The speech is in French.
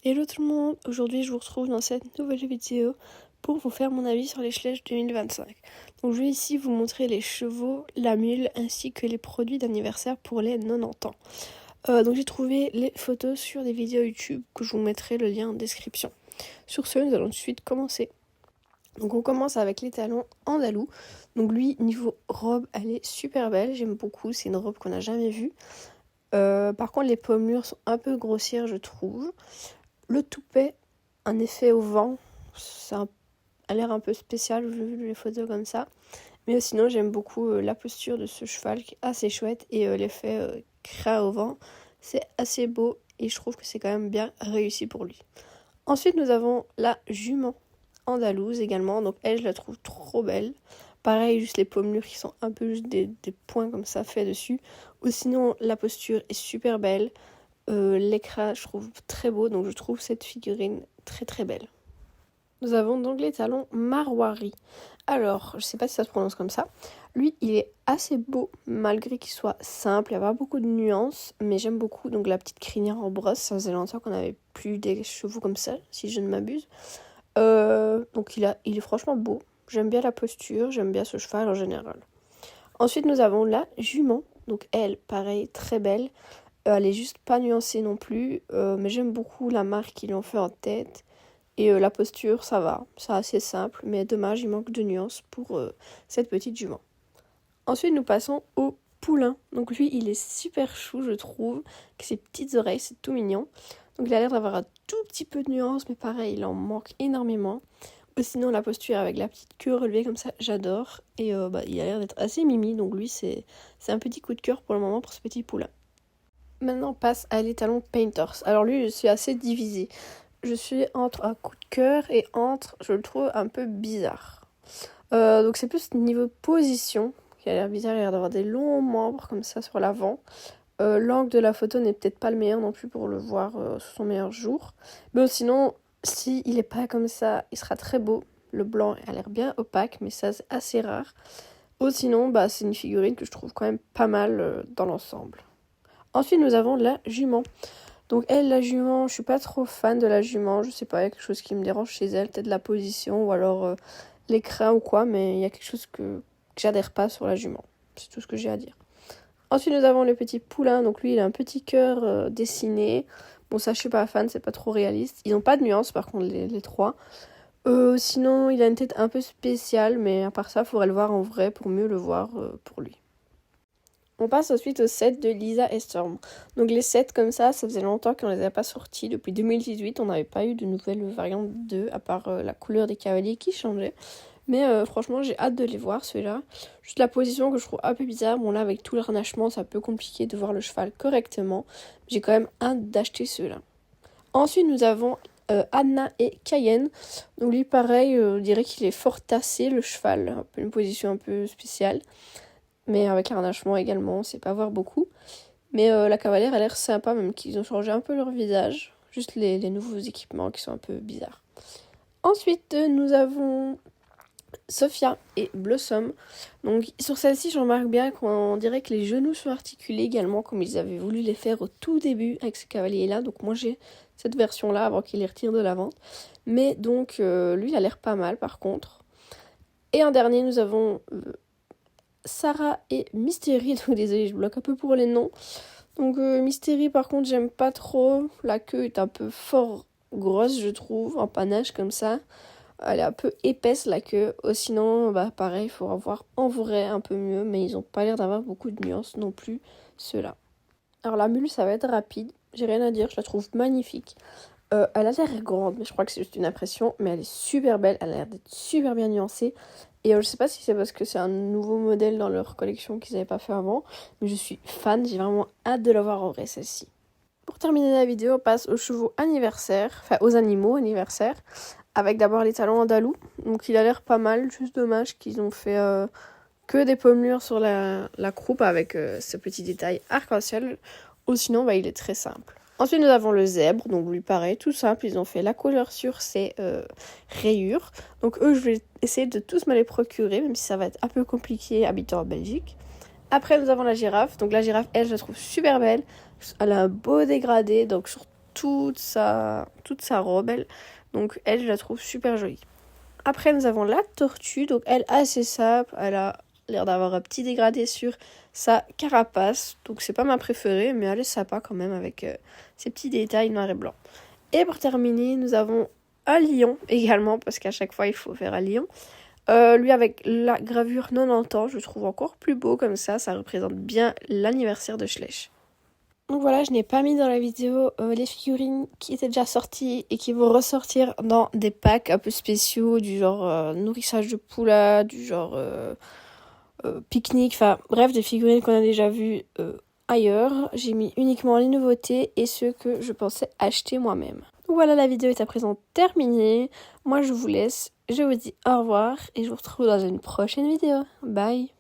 Hello tout le monde, aujourd'hui je vous retrouve dans cette nouvelle vidéo pour vous faire mon avis sur les Schleich 2025. Donc je vais ici vous montrer les chevaux, la mule ainsi que les produits d'anniversaire pour les 90 ans. Donc j'ai trouvé les photos sur des vidéos YouTube que je vous mettrai le lien en description. Sur ce, nous allons tout de suite commencer. Donc on commence avec les talons andalous. Donc lui, niveau robe, elle est super belle, j'aime beaucoup, c'est une robe qu'on n'a jamais vue. Par contre les pommures sont un peu grossières je trouve. Le toupet, un effet au vent, ça a l'air un peu spécial vu les photos comme ça. Mais sinon, j'aime beaucoup la posture de ce cheval qui est assez chouette et l'effet créé au vent, c'est assez beau et je trouve que c'est quand même bien réussi pour lui. Ensuite, nous avons la jument andalouse également. Donc elle, je la trouve trop belle. Pareil, juste les pommures qui sont un peu juste des points comme ça faits dessus. Ou sinon, la posture est super belle. L'écran, je trouve très beau, donc je trouve cette figurine très très belle. Nous avons donc les talons Marwari. Alors, je sais pas si ça se prononce comme ça. Lui, il est assez beau, malgré qu'il soit simple. Il n'y a pas beaucoup de nuances, mais j'aime beaucoup. Donc la petite crinière en brosse, ça faisait longtemps qu'on n'avait plus des chevaux comme ça, si je ne m'abuse. Donc il est franchement beau. J'aime bien la posture, j'aime bien ce cheval en général. Ensuite, nous avons la jument. Donc elle, pareil, très belle. Elle est juste pas nuancée non plus, mais j'aime beaucoup la marque qu'ils ont fait en tête. Et la posture, ça va, c'est assez simple, mais dommage, il manque de nuances pour cette petite jument. Ensuite, nous passons au poulain. Donc lui, il est super chou, je trouve, avec ses petites oreilles, c'est tout mignon. Donc il a l'air d'avoir un tout petit peu de nuances, mais pareil, il en manque énormément. Ou sinon, la posture avec la petite queue relevée comme ça, j'adore. Et il a l'air d'être assez mimi, donc lui, c'est un petit coup de cœur pour le moment pour ce petit poulain. Maintenant, on passe à l'étalon Painters. Alors lui, je suis assez divisée. Je suis entre un coup de cœur et entre, je le trouve un peu bizarre. Donc c'est plus niveau position qui a l'air bizarre. Il a l'air d'avoir des longs membres comme ça sur l'avant. L'angle de la photo n'est peut-être pas le meilleur non plus pour le voir sous son meilleur jour. Mais sinon, si il est pas comme ça, il sera très beau. Le blanc a l'air bien opaque, mais ça c'est assez rare. Ou sinon, c'est une figurine que je trouve quand même pas mal dans l'ensemble. Ensuite, nous avons la jument. Donc elle, la jument, je suis pas trop fan de la jument. Je sais pas, il y a quelque chose qui me dérange chez elle. Peut-être la position ou alors l'écran ou quoi. Mais il y a quelque chose que j'adhère pas sur la jument. C'est tout ce que j'ai à dire. Ensuite, nous avons le petit poulain. Donc lui, il a un petit cœur dessiné. Bon, ça, je suis pas fan, c'est pas trop réaliste. Ils ont pas de nuances, par contre, les trois. Sinon, il a une tête un peu spéciale. Mais à part ça, il faudrait le voir en vrai pour mieux le voir pour lui. On passe ensuite au set de Lisa et Storm. Donc les sets comme ça faisait longtemps qu'on ne les avait pas sortis. Depuis 2018, on n'avait pas eu de nouvelles variantes d'eux, à part la couleur des cavaliers qui changeait. Mais franchement, j'ai hâte de les voir, ceux-là. Juste la position que je trouve un peu bizarre. Bon là, avec tout le harnachement, c'est un peu compliqué de voir le cheval correctement. J'ai quand même hâte d'acheter ceux-là. Ensuite, nous avons Anna et Cayenne. Donc lui, pareil, on dirait qu'il est fort tassé, le cheval. Une position un peu spéciale. Mais avec harnachement également, on sait pas voir beaucoup. Mais la cavalière a l'air sympa, même qu'ils ont changé un peu leur visage. Juste les nouveaux équipements qui sont un peu bizarres. Ensuite, nous avons Sophia et Blossom. Donc sur celle-ci, je remarque bien qu'on dirait que les genoux sont articulés également, comme ils avaient voulu les faire au tout début avec ce cavalier-là. Donc moi j'ai cette version-là avant qu'il les retire de la vente. Mais donc lui, il a l'air pas mal par contre. Et en dernier, nous avons Sarah et Mystery, donc désolée, je bloque un peu pour les noms. Donc Mystery, par contre, j'aime pas trop. La queue est un peu fort grosse, je trouve, en panache comme ça. Elle est un peu épaisse, la queue. Sinon, pareil, il faudra voir en vrai un peu mieux, mais ils ont pas l'air d'avoir beaucoup de nuances non plus, ceux-là. Alors la mule, ça va être rapide. J'ai rien à dire, je la trouve magnifique. Elle a l'air grande, mais je crois que c'est juste une impression. Mais elle est super belle, elle a l'air d'être super bien nuancée. Et je sais pas si c'est parce que c'est un nouveau modèle dans leur collection qu'ils n'avaient pas fait avant. Mais je suis fan, j'ai vraiment hâte de la voir en vrai, celle-ci. Pour terminer la vidéo, on passe aux chevaux anniversaires, enfin aux animaux anniversaires. Avec d'abord les talons andalous. Donc il a l'air pas mal, juste dommage qu'ils ont fait que des pommures sur la croupe avec ce petit détail arc-en-ciel. Ou sinon, il est très simple. Ensuite, nous avons le zèbre, donc lui pareil, tout simple, ils ont fait la couleur sur ses rayures. Donc eux, je vais essayer de tous me les procurer, même si ça va être un peu compliqué habitant en Belgique. Après, nous avons la girafe. Donc la girafe, elle, je la trouve super belle. Elle a un beau dégradé, donc sur toute sa robe, elle. Donc elle, je la trouve super jolie. Après, nous avons la tortue. Donc elle, assez simple. Elle a l'air d'avoir un petit dégradé sur sa carapace. Donc c'est pas ma préférée, mais elle est sympa quand même avec ses petits détails noir et blanc. Et pour terminer, nous avons un lion également, parce qu'à chaque fois, il faut faire un lion. Lui avec la gravure 90 ans, je le trouve encore plus beau comme ça représente bien l'anniversaire de Schleich. Donc voilà, je n'ai pas mis dans la vidéo les figurines qui étaient déjà sorties et qui vont ressortir dans des packs un peu spéciaux, du genre nourrissage de poula, du genre pique-nique, enfin bref, des figurines qu'on a déjà vues ailleurs. J'ai mis uniquement les nouveautés et ceux que je pensais acheter moi-même. Donc voilà, la vidéo est à présent terminée. Moi je vous laisse, je vous dis au revoir et je vous retrouve dans une prochaine vidéo. Bye!